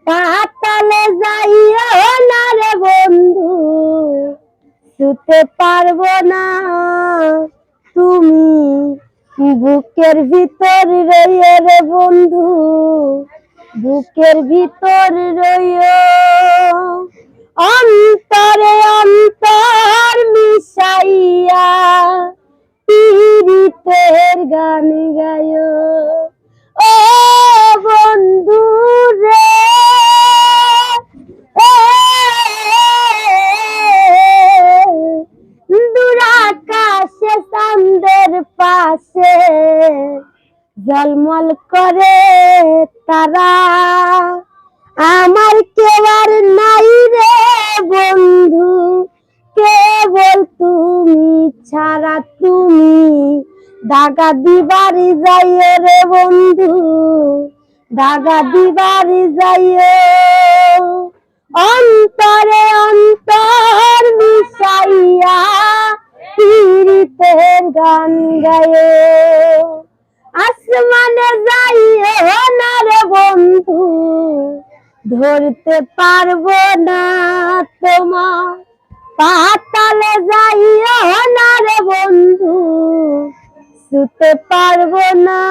পাতালে যাইও না রে বন্ধু, শুতে পারবো না। তুমি বুকের ভিতর রইও রে বন্ধু, বুকের ভিতর রইও। অন্তরে অন্তর মিশাইয়া পীড়িতের গান গায়ো। ও বন্ধু রে, দূর আকাশে চাঁদের পাশে ঝলমল করে তারা। আমার কেউ আর নাই রে বন্ধু, কেবল তুমি ছাড়া। তুমি দাগা দিবারি যাইও রে বন্ধু, দাগা দিবারি যাইও। অন্তরে অন্তর মিশাইয়া পীড়িতের গান গায়ো। আসমানে যাইও না রে বন্ধু, ধরতে পারবো না তোমার। পাতালে যাইও না রে বন্ধু, শুতে পারবো না।